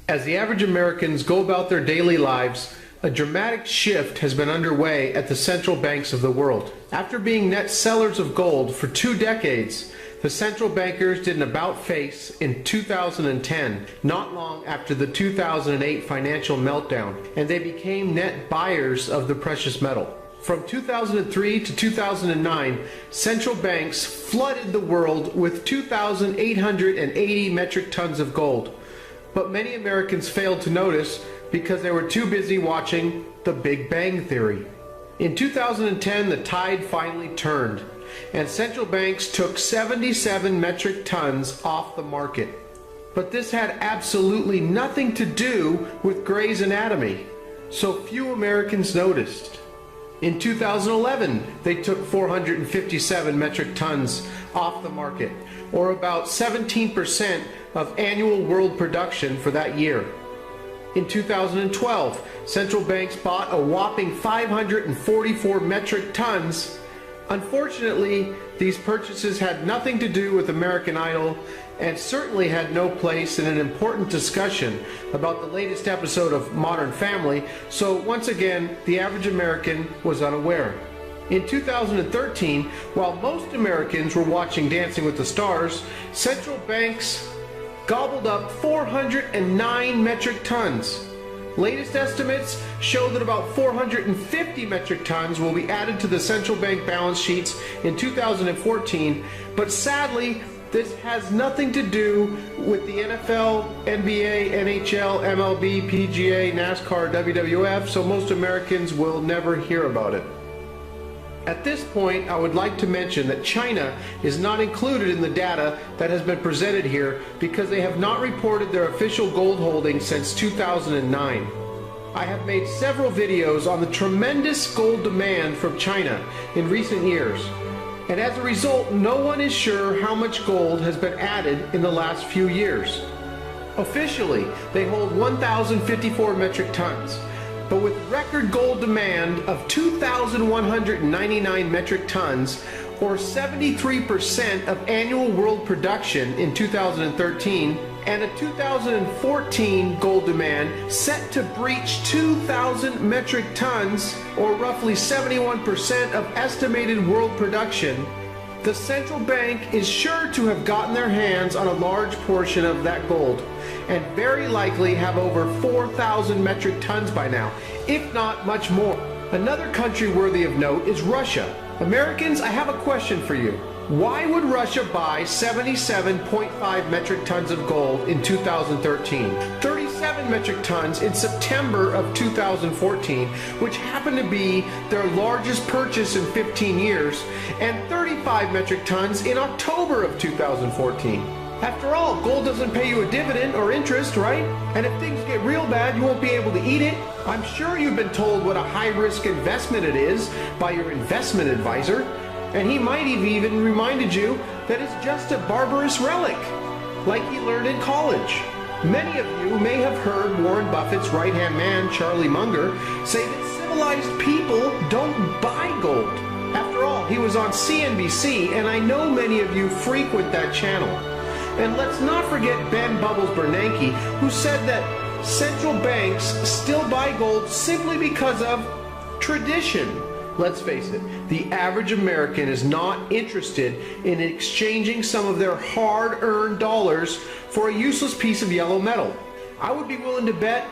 As the average Americans go about their daily lives, a dramatic shift has been underway at the central banks of the world. After being net sellers of gold for 2 decades, the central bankers did an about-face in 2010, not long after the 2008 financial meltdown, and they became net buyers of the precious metal. From 2003 to 2009, central banks flooded the world with 2,880 metric tons of gold. But many Americans failed to notice because they were too busy watching The Big Bang Theory. In 2010, the tide finally turned, and central banks took 77 metric tons off the market. But this had absolutely nothing to do with Grey's Anatomy, so few Americans noticed. In 2011, they took 457 metric tons off the market, or about 17% of annual world production for that year. In 2012, central banks bought a whopping 544 metric tons. Unfortunately, these purchases had nothing to do with American Idol and certainly had no place in an important discussion about the latest episode of Modern Family, so once again, the average American was unaware. In 2013, while most Americans were watching Dancing with the Stars, central banks gobbled up 409 metric tons. Latest estimates show that about 450 metric tons will be added to the central bank balance sheets in 2014, but sadly, this has nothing to do with the NFL, NBA, NHL, MLB, PGA, NASCAR, WWF, so most Americans will never hear about it. At this point, I would like to mention that China is not included in the data that has been presented here because they have not reported their official gold holdings since 2009. I have made several videos on the tremendous gold demand from China in recent years, and as a result, no one is sure how much gold has been added in the last few years. Officially, they hold 1,054 metric tons. But with record gold demand of 2,199 metric tons, or 73% of annual world production in 2013, and a 2014 gold demand set to breach 2,000 metric tons, or roughly 71% of estimated world production, the central bank is sure to have gotten their hands on a large portion of that gold, and very likely have over 4,000 metric tons by now, if not much more. Another country worthy of note is Russia. Americans, I have a question for you. Why would Russia buy 77.5 metric tons of gold in 2013, 37 metric tons in September of 2014, which happened to be their largest purchase in 15 years, and 35 metric tons in October of 2014? After all, gold doesn't pay you a dividend or interest, right? And if things get real bad, you won't be able to eat it. I'm sure you've been told what a high-risk investment it is by your investment advisor, and he might have even reminded you that it's just a barbarous relic, like he learned in college. Many of you may have heard Warren Buffett's right-hand man, Charlie Munger, say that civilized people don't buy gold. After all, he was on CNBC, and I know many of you frequent that channel. And let's not forget Ben Bubbles Bernanke, who said that central banks still buy gold simply because of tradition. Let's face it, the average American is not interested in exchanging some of their hard-earned dollars for a useless piece of yellow metal. I would be willing to bet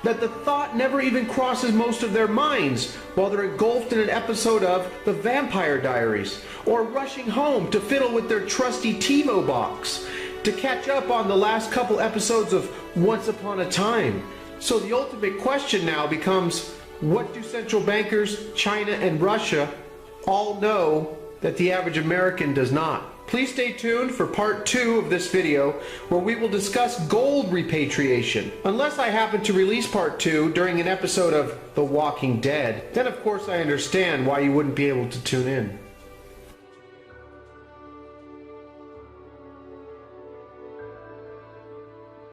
that the thought never even crosses most of their minds while they're engulfed in an episode of The Vampire Diaries, or rushing home to fiddle with their trusty TiVo box to catch up on the last couple episodes of Once Upon a Time. So the ultimate question now becomes, what do central bankers, China and Russia, all know that the average American does not? Please stay tuned for part 2 of this video, where we will discuss gold repatriation. Unless I happen to release part 2 during an episode of The Walking Dead, then of course I understand why you wouldn't be able to tune in.